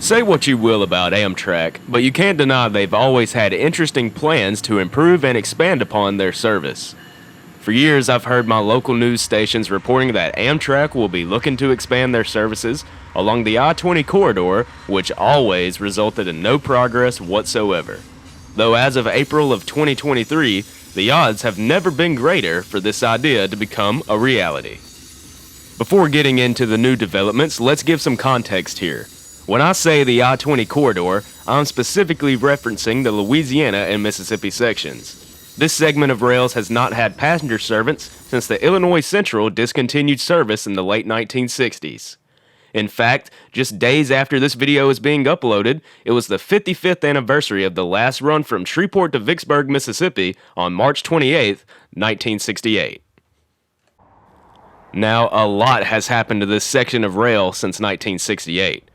Say what you will about Amtrak, but you can't deny they've always had interesting plans to improve and expand upon their service. For years, I've heard my local news stations reporting that Amtrak will be looking to expand their services along the I-20 corridor, which always resulted in no progress whatsoever. Though as of April of 2023, the odds have never been greater for this idea to become a reality. Before getting into the new developments, let's give some context here. When I say the I-20 corridor, I'm specifically referencing the Louisiana and Mississippi sections. This segment of rails has not had passenger service since the Illinois Central discontinued service in the late 1960s. In fact, just days after this video is being uploaded, it was the 55th anniversary of the last run from Shreveport to Vicksburg, Mississippi on March 28, 1968. Now, a lot has happened to this section of rail since 1968.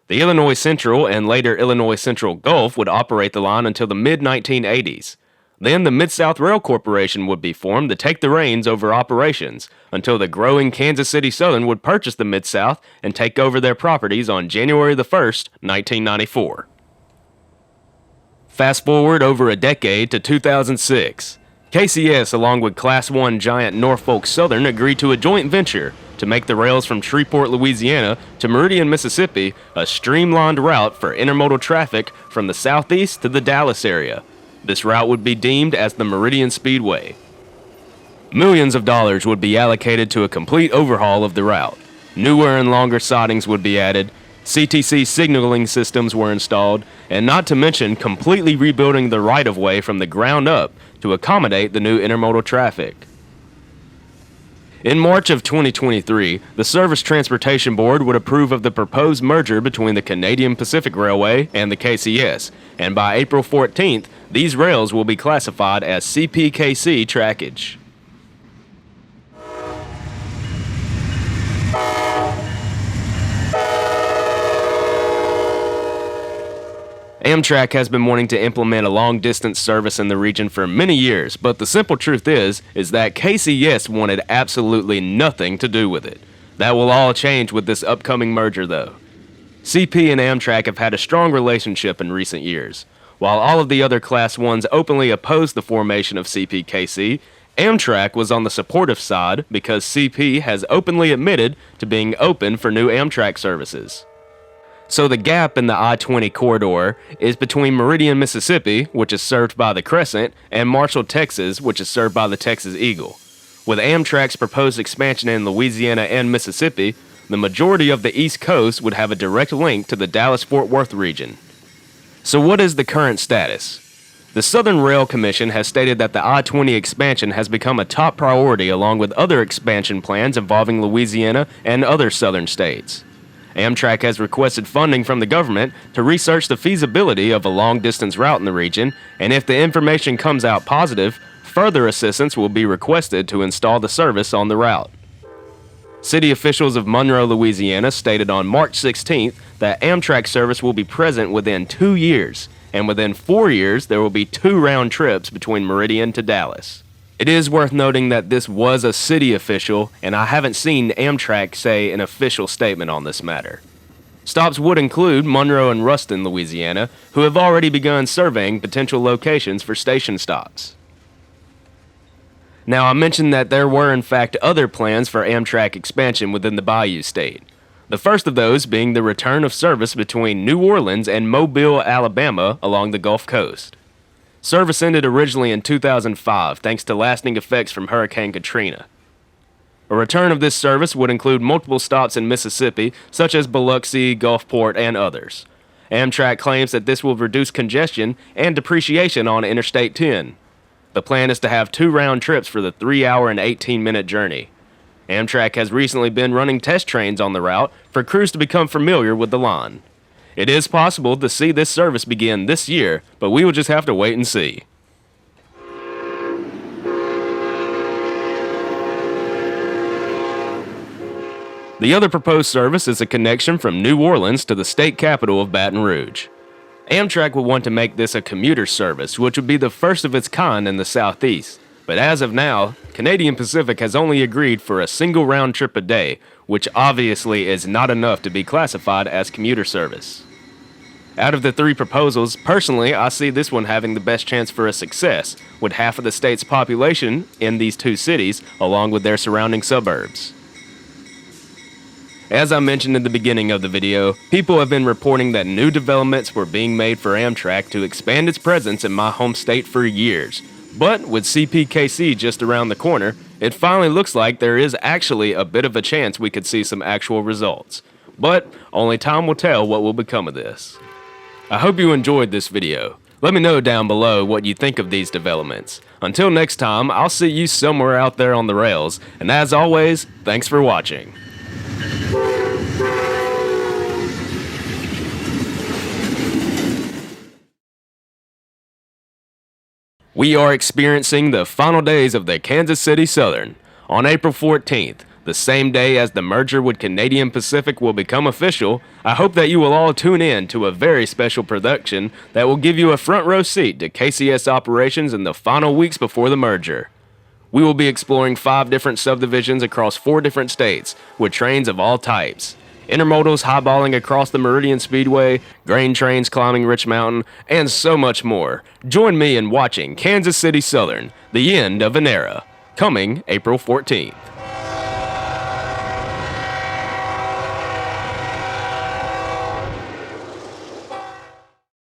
The Illinois Central and later Illinois Central Gulf would operate the line until the mid-1980s. Then the Mid-South Rail Corporation would be formed to take the reins over operations until the growing Kansas City Southern would purchase the Mid-South and take over their properties on January 1, 1994. Fast forward over a decade to 2006. KCS along with Class 1 giant Norfolk Southern agreed to a joint venture to make the rails from Shreveport, Louisiana to Meridian, Mississippi a streamlined route for intermodal traffic from the southeast to the Dallas area. This route would be deemed as the Meridian Speedway. Millions of dollars would be allocated to a complete overhaul of the route. Newer and longer sidings would be added, CTC signaling systems were installed, and not to mention completely rebuilding the right-of-way from the ground up to accommodate the new intermodal traffic. In March of 2023, the Surface Transportation Board would approve of the proposed merger between the Canadian Pacific Railway and the KCS, and by April 14th, these rails will be classified as CPKC trackage. Amtrak has been wanting to implement a long-distance service in the region for many years, but the simple truth is that KCS wanted absolutely nothing to do with it. That will all change with this upcoming merger, though. CP and Amtrak have had a strong relationship in recent years. While all of the other Class 1s openly opposed the formation of CPKC, Amtrak was on the supportive side because CP has openly admitted to being open for new Amtrak services. So the gap in the I-20 corridor is between Meridian, Mississippi, which is served by the Crescent, and Marshall, Texas, which is served by the Texas Eagle. With Amtrak's proposed expansion in Louisiana and Mississippi, the majority of the East Coast would have a direct link to the Dallas-Fort Worth region. So what is the current status? The Southern Rail Commission has stated that the I-20 expansion has become a top priority along with other expansion plans involving Louisiana and other southern states. Amtrak has requested funding from the government to research the feasibility of a long-distance route in the region, and if the information comes out positive, further assistance will be requested to install the service on the route. City officials of Monroe, Louisiana stated on March 16th that Amtrak service will be present within 2 years, and within 4 years there will be 2 round trips between Meridian to Dallas. It is worth noting that this was a city official, and I haven't seen Amtrak say an official statement on this matter. Stops would include Monroe and Ruston, Louisiana, who have already begun surveying potential locations for station stops. Now, I mentioned that there were in fact other plans for Amtrak expansion within the Bayou State. The first of those being the return of service between New Orleans and Mobile, Alabama along the Gulf Coast. Service ended originally in 2005 thanks to lasting effects from Hurricane Katrina. A return of this service would include multiple stops in Mississippi, such as Biloxi, Gulfport, and others. Amtrak claims that this will reduce congestion and depreciation on Interstate 10. The plan is to have 2 round trips for the 3-hour and 18-minute journey. Amtrak has recently been running test trains on the route for crews to become familiar with the line. It is possible to see this service begin this year, but we will just have to wait and see. The other proposed service is a connection from New Orleans to the state capital of Baton Rouge. Amtrak would want to make this a commuter service, which would be the first of its kind in the Southeast. But as of now, Canadian Pacific has only agreed for a single round trip a day, which obviously is not enough to be classified as commuter service. Out of the three proposals, personally, I see this one having the best chance for a success, with half of the state's population in these two cities, along with their surrounding suburbs. As I mentioned in the beginning of the video, people have been reporting that new developments were being made for Amtrak to expand its presence in my home state for years. But with CPKC just around the corner, it finally looks like there is actually a bit of a chance we could see some actual results. But only time will tell what will become of this. I hope you enjoyed this video. Let me know down below what you think of these developments. Until next time, I'll see you somewhere out there on the rails, and as always, thanks for watching. We are experiencing the final days of the Kansas City Southern. On April 14th, the same day as the merger with Canadian Pacific will become official, I hope that you will all tune in to a very special production that will give you a front row seat to KCS operations in the final weeks before the merger. We will be exploring 5 different subdivisions across 4 different states, with trains of all types. Intermodals highballing across the Meridian Speedway, grain trains climbing Rich Mountain, and so much more. Join me in watching Kansas City Southern, the end of an era, coming April 14th.